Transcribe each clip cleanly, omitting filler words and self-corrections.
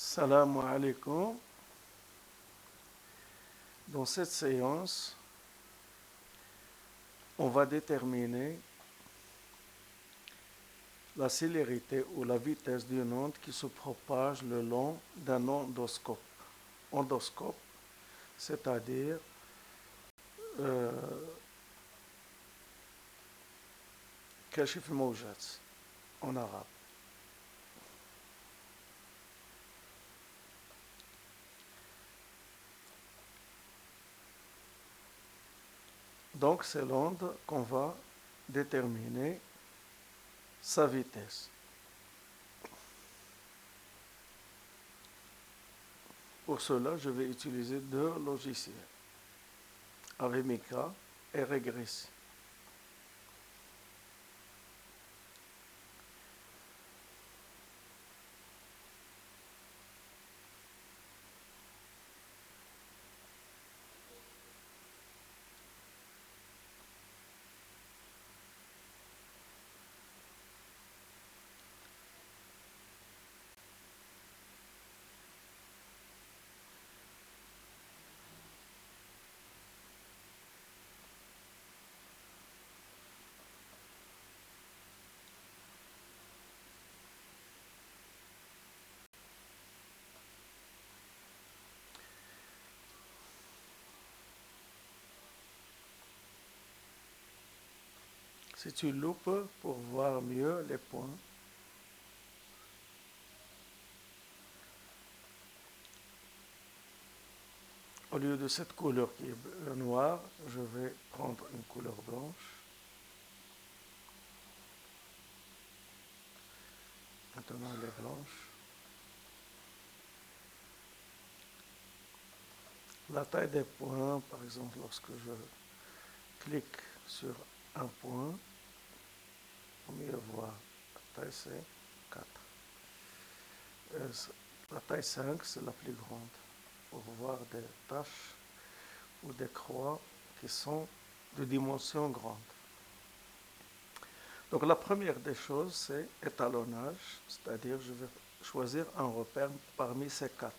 Salam alaikum. Dans cette séance, on va déterminer la célérité ou la vitesse d'une onde qui se propage le long d'un endoscope. Endoscope, c'est-à-dire كاشف الموجات en arabe. Donc c'est l'onde qu'on va déterminer sa vitesse. Pour cela, je vais utiliser deux logiciels, Avemica et Regressi. Si tu loupes pour voir mieux les points, au lieu de cette couleur qui est noire, je vais prendre une couleur blanche. Maintenant, elle est blanche. La taille des points, par exemple, lorsque je clique sur un point, pour mieux voir, la taille c'est 4. La taille 5, c'est la plus grande, pour voir des taches ou des croix qui sont de dimension grande. Donc la première des choses, c'est étalonnage, c'est-à-dire je vais choisir un repère parmi ces 4.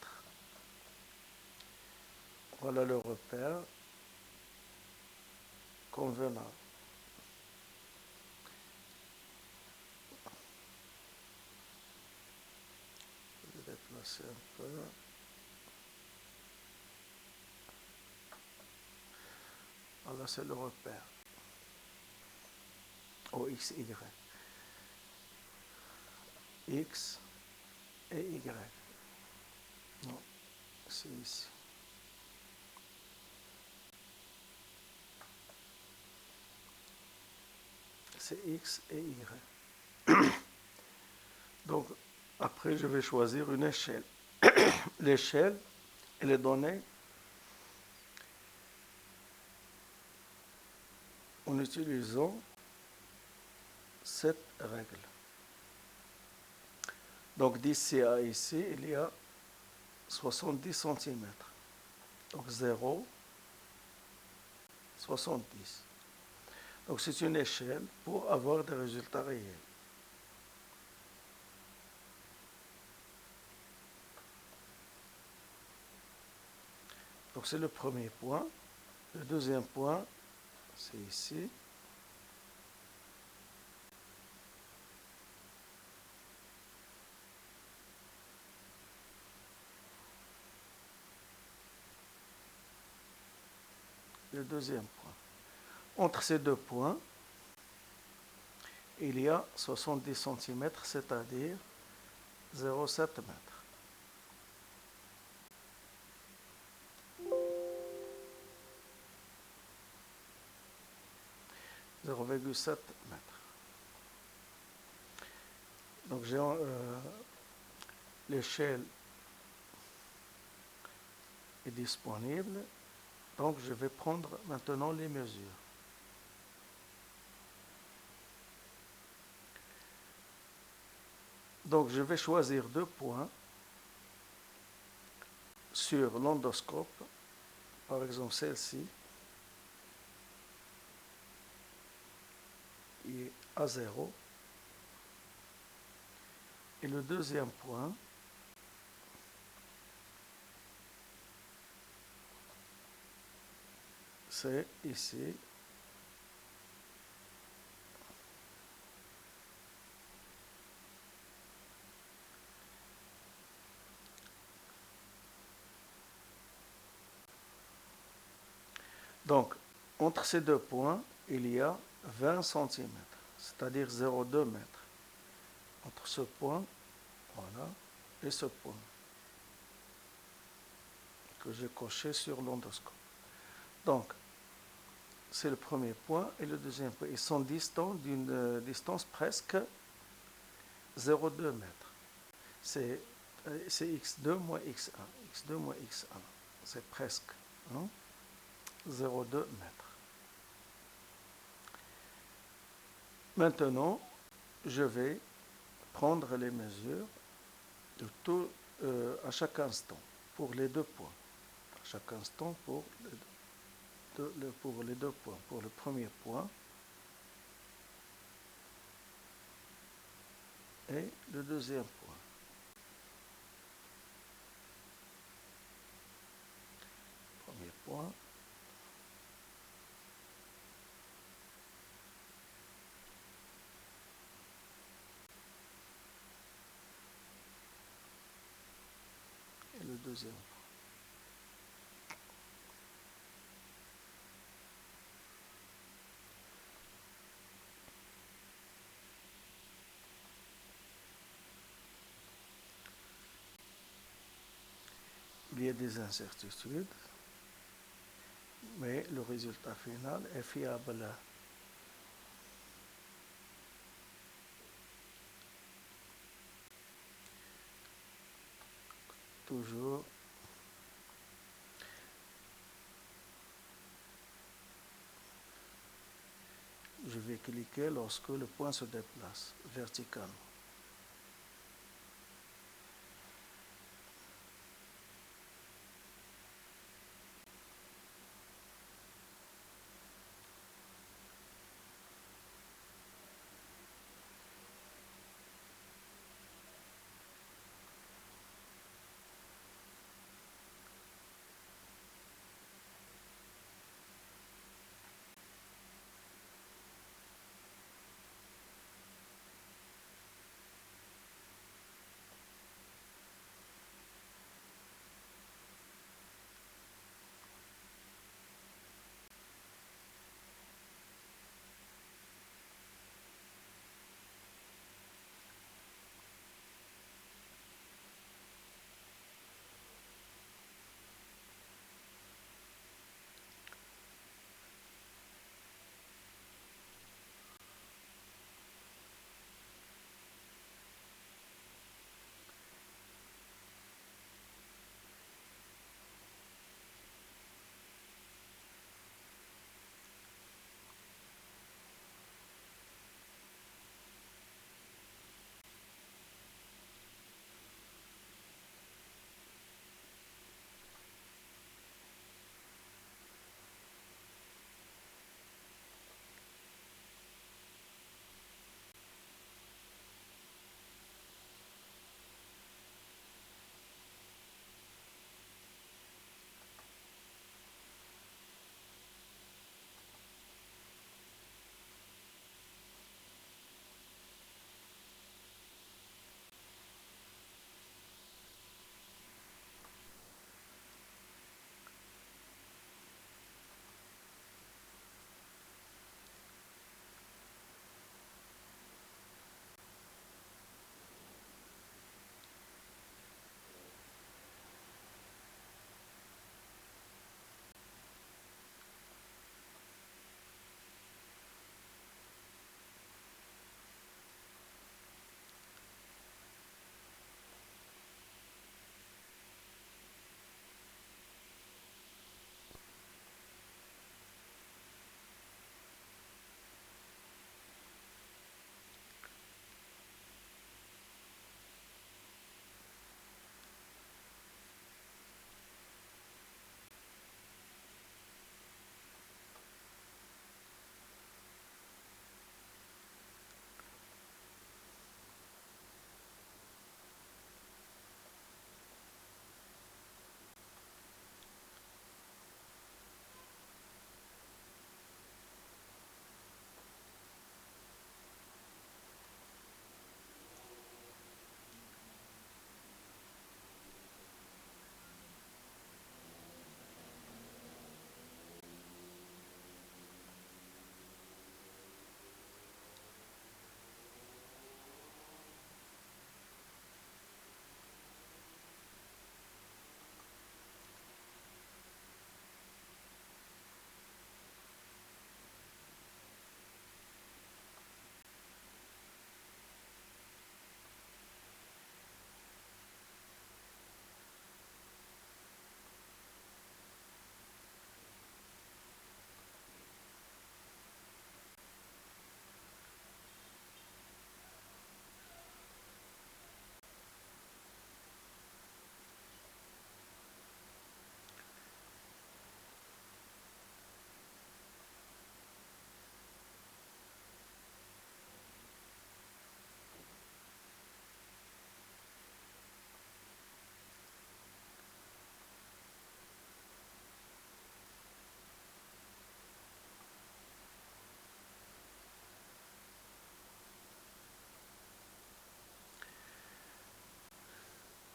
Voilà le repère convenable. Je vais déplacer un peu. Voilà, c'est le repère. OX, Y. X et Y. Non, c'est ici. C'est X et Y. Donc, après, je vais choisir une échelle. L'échelle, elle est donnée en utilisant cette règle. Donc, d'ici à ici, il y a 70 cm. Donc, 0, 70. Donc, c'est une échelle pour avoir des résultats réels. Donc, c'est le premier point. Le deuxième point, c'est ici. Le deuxième point. Entre ces deux points, il y a 70 cm, c'est-à-dire 0,7 m. 0,7 m. Donc j'ai l'échelle est disponible. Donc je vais prendre maintenant les mesures. Donc je vais choisir deux points sur l'endoscope, par exemple celle-ci, qui est à 0. Et le deuxième point, c'est ici. Donc, entre ces deux points, il y a 20 cm, c'est-à-dire 0,2 m. Entre ce point, voilà, et ce point que j'ai coché sur l'endoscope. Donc, c'est le premier point et le deuxième point. Ils sont distants d'une distance presque 0,2 m. C'est x2 moins x1. x2 moins x1. C'est presque 0,2 m. Maintenant, je vais prendre les mesures de tout, à chaque instant pour les deux points. À chaque instant pour les deux points. Pour le premier point et le deuxième point. Premier point. Et le deuxième point. Il y a des incertitudes, mais le résultat final est fiable. Toujours je vais cliquer lorsque le point se déplace verticalement.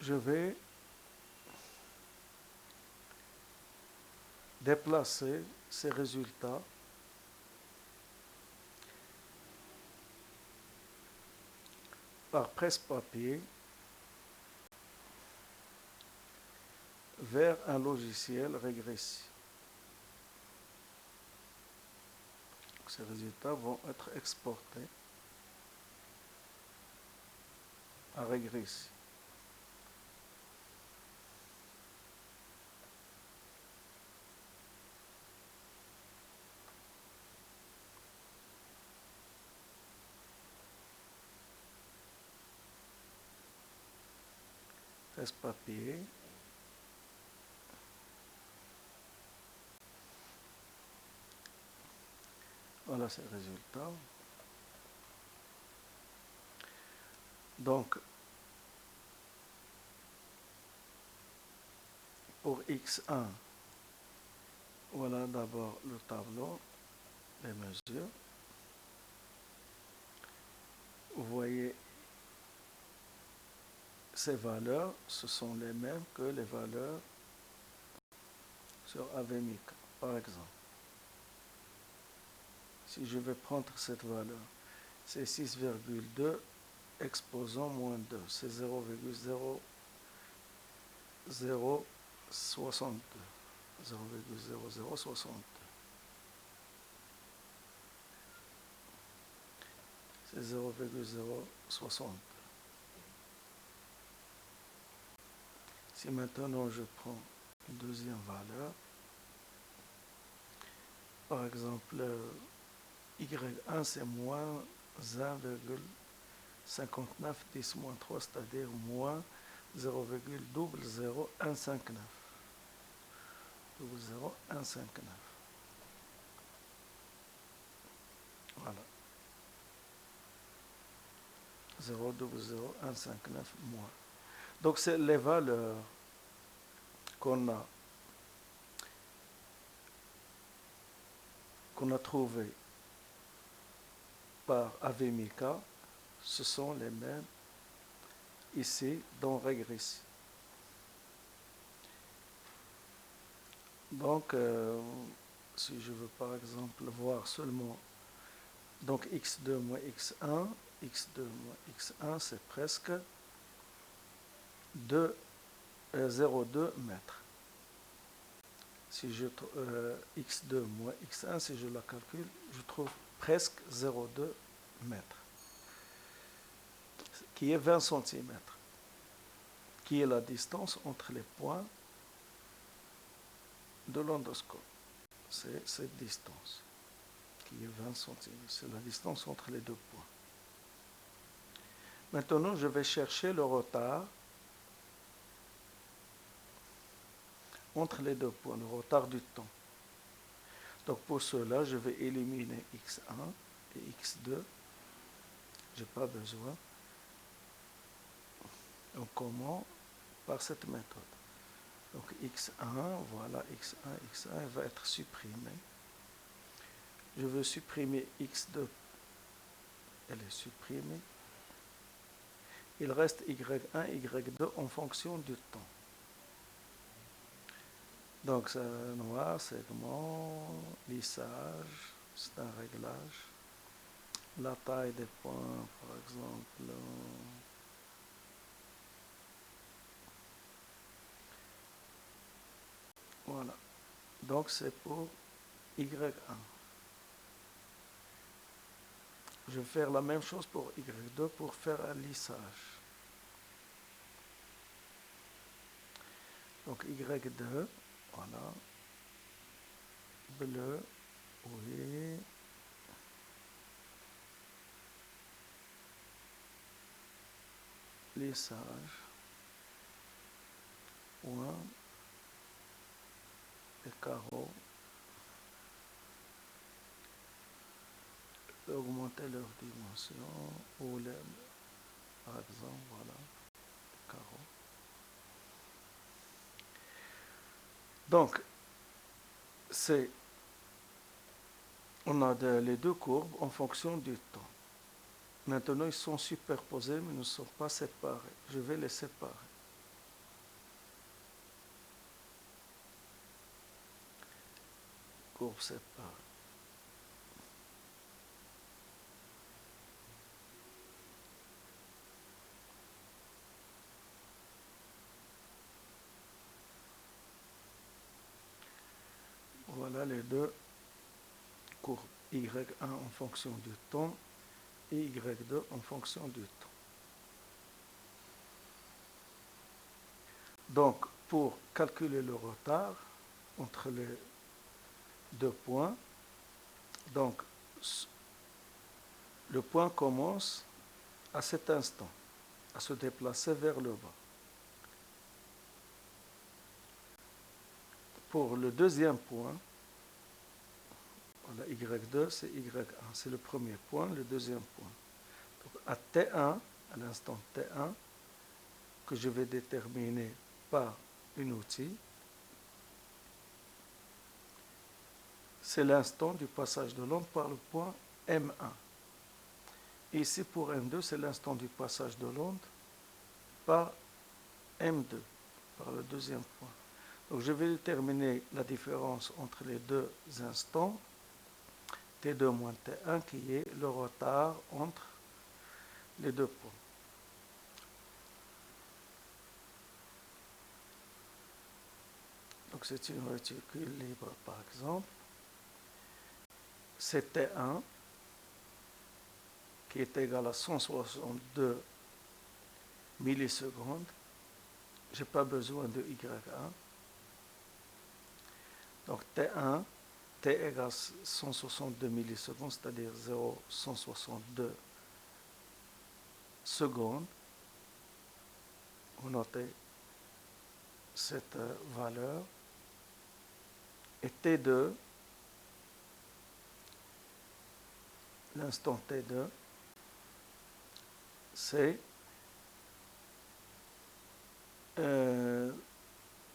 je vais déplacer ces résultats par presse-papier vers un logiciel régressif. Ces résultats vont être exportés à régression. Presse-papier. Voilà ces résultats. Donc, pour X1, voilà d'abord le tableau, les mesures. Vous voyez, ces valeurs, ce sont les mêmes que les valeurs sur AVMIC, par exemple. Si je vais prendre cette valeur, c'est 6,2 exposant moins 2, c'est 0,0062. 0,0062. C'est 0,062. Si maintenant je prends une deuxième valeur, par exemple, Y1 c'est moins 1,59 10 moins 3, c'est-à-dire moins 0,00159. 0,0159. Voilà. 0,00159 moins. Donc c'est les valeurs qu'on a trouvées par AVMICA, ce sont les mêmes ici dans régression. Donc, si je veux par exemple voir seulement, donc x2 moins x1, x2 moins x1, c'est presque 0,2 mètres. Si je x2 moins x1, si je la calcule, je trouve presque 0,2 mètres, qui est 20 cm, qui est la distance entre les points de l'endoscope. C'est cette distance, qui est 20 cm. C'est la distance entre les deux points. Maintenant, je vais chercher le retard entre les deux points, le retard du temps. Donc pour cela, je vais éliminer x1 et x2. Je n'ai pas besoin. Donc comment? Par cette méthode. Donc x1, voilà x1, x1 va être supprimé. Je veux supprimer x2. Elle est supprimée. Il reste y1, y2 en fonction du temps. Donc c'est noir, segment, lissage, c'est un réglage. La taille des points, par exemple, voilà. Donc c'est pour y1. Je vais faire la même chose pour y2 pour faire un lissage. Donc y2, voilà, bleu, oui, lissage, point, les carreaux, augmenter leur dimension, ou les, par exemple, voilà, les carreaux. Donc, on a les deux courbes en fonction du temps. Maintenant, ils sont superposés, mais ne sont pas séparés. Je vais les séparer. courbe sépare. Voilà les deux courbes, Y1 en fonction du temps et Y2 en fonction du temps. Donc, pour calculer le retard entre les deux points, donc le point commence à cet instant à se déplacer vers le bas. Pour le deuxième point, voilà, Y2, c'est Y1, c'est le premier point, le deuxième point. Donc, à T1, à l'instant T1, que je vais déterminer par un outil, c'est l'instant du passage de l'onde par le point M1. Et ici, pour M2, c'est l'instant du passage de l'onde par M2, par le deuxième point. Donc, je vais déterminer la différence entre les deux instants, T2 moins T1, qui est le retard entre les deux points. Donc, c'est une réticule libre, par exemple. C'est T1, qui est égal à 162 millisecondes. Je n'ai pas besoin de Y1. Donc T1, T égale 162 millisecondes, c'est-à-dire 0,162 secondes. Vous notez cette valeur. Et T2, l'instant T2, c'est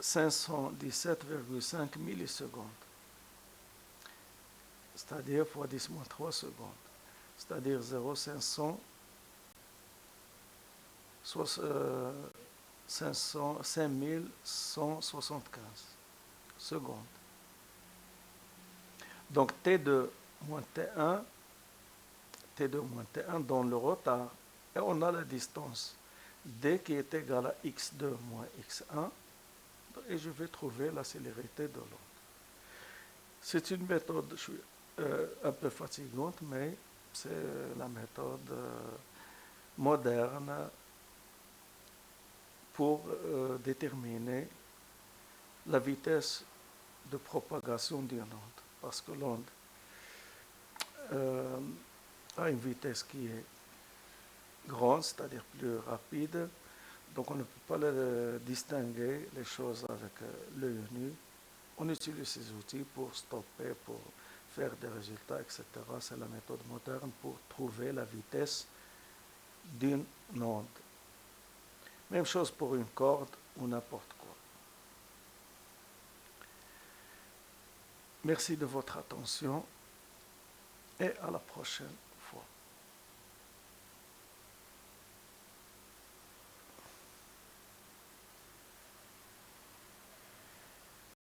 517,5 millisecondes, c'est-à-dire fois 10 moins 3 secondes, c'est-à-dire 5175 secondes. Donc T2 moins T1, T2 moins T1 donne le retard, et on a la distance D qui est égale à X2 moins X1, et je vais trouver la célérité de l'onde. C'est une méthode un peu fatigante, mais c'est la méthode moderne pour déterminer la vitesse de propagation d'une onde, parce que l'onde a une vitesse qui est grande, c'est-à-dire plus rapide, donc on ne peut pas distinguer les choses avec l'œil nu. On utilise ces outils pour stopper, pour faire des résultats, etc. C'est la méthode moderne pour trouver la vitesse d'une onde. Même chose pour une corde ou n'importe quoi. Merci de votre attention et à la prochaine.